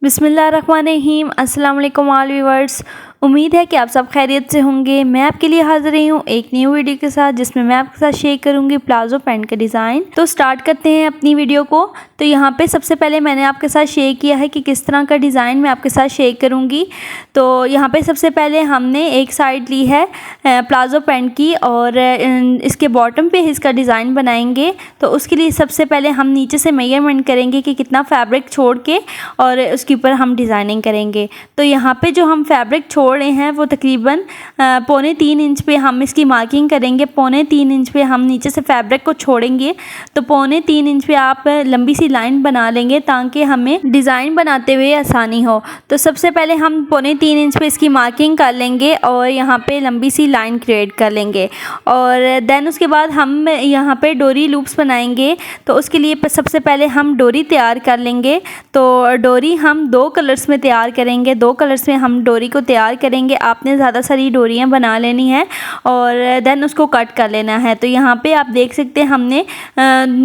बिस्मिल्लाहिर्रहमानिर्रहीम। अस्सलाम वालेकुम ऑल व्यूअर्स। उम्मीद है कि आप सब खैरियत से होंगे। मैं आपके लिए हाज़िर हूँ एक न्यू वीडियो के साथ, जिसमें मैं आपके साथ शेयर करूँगी प्लाजो पैंट का डिज़ाइन। तो स्टार्ट करते हैं अपनी वीडियो को। तो यहाँ पे सबसे पहले मैंने आपके साथ शेयर किया है कि किस तरह का डिज़ाइन मैं आपके साथ शेयर करूँगी। तो यहाँ पे सबसे पहले हमने एक साइड ली है प्लाजो पैंट की, और इसके बॉटम पे इसका डिज़ाइन बनाएंगे। तो उसके लिए सबसे पहले हम नीचे से मेजरमेंट करेंगे कि कितना फैब्रिक छोड़ के और उसके ऊपर हम डिज़ाइनिंग करेंगे। तो यहाँ पे जो हम फैब्रिक छोड़ रहे हैं वो तकरीबन 3.25 इंच पे हम इसकी मार्किंग करेंगे। 3.25 इंच पे हम नीचे से फैब्रिक को छोड़ेंगे। तो 3.25 इंच पे आप लंबी सी लाइन बना लेंगे ताकि हमें डिज़ाइन बनाते हुए आसानी हो। तो सबसे पहले हम 3.25 इंच पे इसकी मार्किंग कर लेंगे और यहाँ पे लंबी सी लाइन क्रिएट कर लेंगे। और देन उसके बाद हम यहाँ पे डोरी लूप्स बनाएंगे। तो उसके लिए सबसे पहले हम डोरी तैयार कर लेंगे। तो डोरी हम 2 कलर्स में तैयार करेंगे। 2 कलर्स में हम डोरी को तैयार करेंगे। आपने ज़्यादा सारी डोरियाँ बना लेनी है और देन उसको कट कर लेना है। तो यहाँ पे आप देख सकते हैं हमने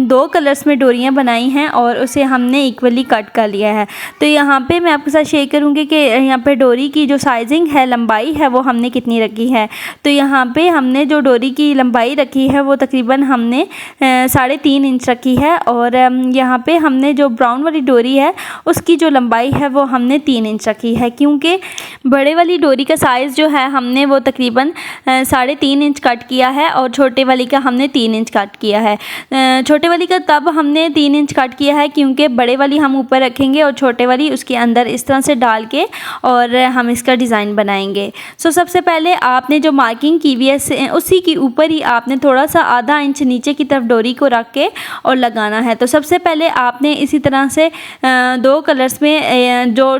2 कलर्स में डोरियाँ बनाई हैं और उसे हमने इक्वली कट कर लिया है। तो यहाँ पे मैं आपके साथ शेयर करूँगी कि यहाँ पे डोरी की जो साइजिंग है, लंबाई है, वो हमने कितनी रखी है। तो यहाँ पे हमने जो डोरी की लंबाई रखी है वो तकरीबन हमने 3.5 इंच रखी है। और यहाँ पे हमने जो ब्राउन वाली डोरी है उसकी जो लंबाई है वो हमने 3 इंच रखी है, क्योंकि बड़े वाली डोरी का साइज़ जो है हमने वो तकरीबन 3.5 इंच कट किया है और छोटे वाली का हमने 3 इंच कट किया है। छोटे वाली का तब हमने 3 इंच कट किया है क्योंकि बड़े वाली हम ऊपर रखेंगे और छोटे वाली उसके अंदर इस तरह से डाल के और हम इसका डिज़ाइन बनाएंगे। सो सबसे पहले आपने जो मार्किंग की हुई है उसी के ऊपर ही आपने थोड़ा सा आधा इंच नीचे की तरफ डोरी को रख के और लगाना है। तो सबसे पहले आपने इसी तरह से 2 कलर्स में जो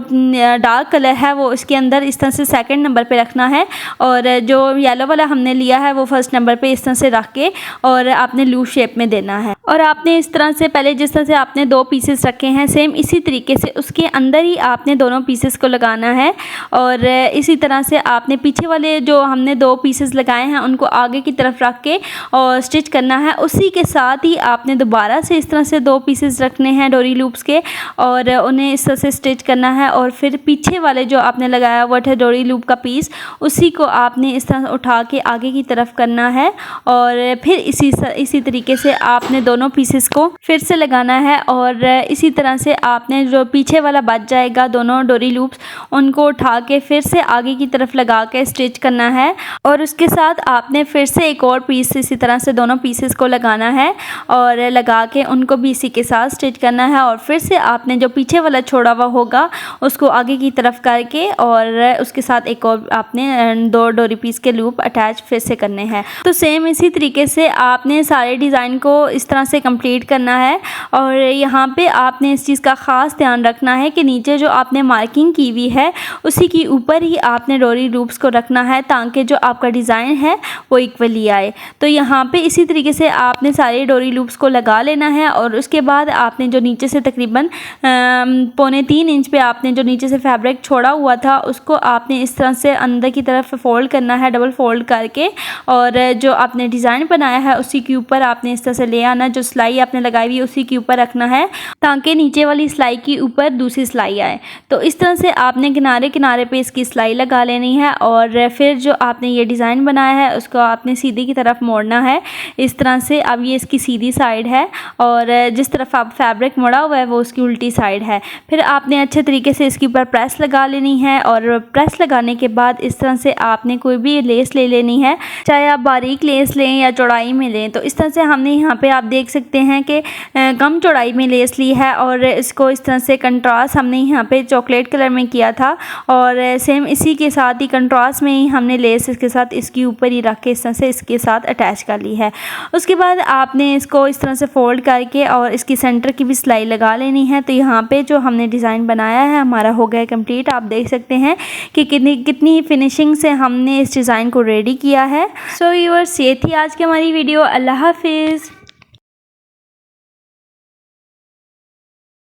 डार्क कलर है वो इसके अंदर इस तरह से सेकंड नंबर पे रखना है, और जो येलो वाला हमने लिया है वो फर्स्ट नंबर पे इस तरह से रख के और आपने लूप शेप में देना है। और आपने इस तरह से पहले जिस तरह से आपने 2 पीसेस रखे हैं सेम इसी तरीके से उसके अंदर ही आपने दोनों पीसेस को लगाना है। और इसी तरह से आपने पीछे वाले जो हमने 2 पीसेस लगाए हैं उनको आगे की तरफ रख के और स्टिच करना है। उसी के साथ ही आपने दोबारा से इस तरह से 2 पीसेस रखने हैं डोरी लूप्स के और उन्हें इस तरह से स्टिच करना है। और फिर पीछे वाले जो आपने लगाया हुआ था डोरी लूप का पीस, उसी को आपने इस तरह उठा के आगे की तरफ करना है। और फिर इसी तरीके से आपने दोनों पीसेस को फिर से लगाना है। और इसी तरह से आपने जो पीछे वाला बच जाएगा दोनों डोरी लूप्स, उनको उठा के फिर से आगे की तरफ लगा के स्टिच करना है। और उसके साथ आपने फिर से एक और पीस इसी तरह से दोनों पीसेस को लगाना है और लगा के उनको भी इसी के साथ स्टिच करना है। और फिर से आपने जो पीछे वाला छोड़ा हुआ होगा उसको आगे की तरफ करके और उसके साथ एक और आपने 2 डोरी पीस के लूप अटैच फिर से करने हैं। तो सेम इसी तरीके से आपने सारे डिज़ाइन को इस तरह से कंप्लीट करना है। और यहाँ पे आपने इस चीज़ का ख़ास ध्यान रखना है कि नीचे जो आपने मार्किंग की हुई है उसी के ऊपर ही आपने डोरी लूप्स को रखना है ताकि जो आपका डिज़ाइन है वो इक्वली आए। तो यहाँ पे इसी तरीके से आपने सारे डोरी लूप्स को लगा लेना है। और उसके बाद आपने जो नीचे से तकरीबन 3.25 इंच पे आपने जो नीचे से फैब्रिक छोड़ा हुआ था उसको आपने इस तरह से अंदर की तरफ फोल्ड करना है, डबल फोल्ड करके। और जो आपने डिज़ाइन बनाया है उसी के ऊपर आपने इस तरह से ले आना, जो सिलाई आपने लगाई हुई है उसी के ऊपर रखना है ताकि नीचे वाली सिलाई के ऊपर दूसरी सिलाई आए। तो इस तरह से आपने किनारे किनारे पे इसकी सिलाई लगा लेनी है। और फिर जो आपने ये डिज़ाइन बनाया है उसको आपने सीधी की तरफ मोड़ना है इस तरह से। अब ये इसकी सीधी साइड है और जिस तरफ आप फैब्रिक मोड़ा हुआ है वो उसकी उल्टी साइड है। फिर आपने अच्छे तरीके से इसके ऊपर प्रेस लगा लेनी है। और प्रेस लगाने के बाद इस तरह से आपने कोई भी लेस ले लेनी है, चाहे आप बारीक लेस लें या चौड़ाई में लें। तो इस तरह से हमने यहाँ पे आप देख सकते हैं कि कम चौड़ाई में लेस ली है और इसको इस तरह से कंट्रास्ट हमने यहाँ पे चॉकलेट कलर में किया था। और सेम इसी के साथ ही कंट्रास्ट में ही हमने लेस इसके साथ इसके ऊपर ही रख के इस तरह से इसके साथ अटैच कर ली है। उसके बाद आपने इसको इस तरह से फोल्ड करके और इसकी सेंटर की भी सिलाई लगा लेनी है। तो यहाँ पे जो हमने डिज़ाइन बनाया है हमारा हो गया कंप्लीट। आप देख सकते हैं कि कितनी फिनिशिंग से हमने इस डिज़ाइन को रेडी किया है। सो व्यूअर्स, ये थी आज की हमारी वीडियो। अल्लाह हाफिज़।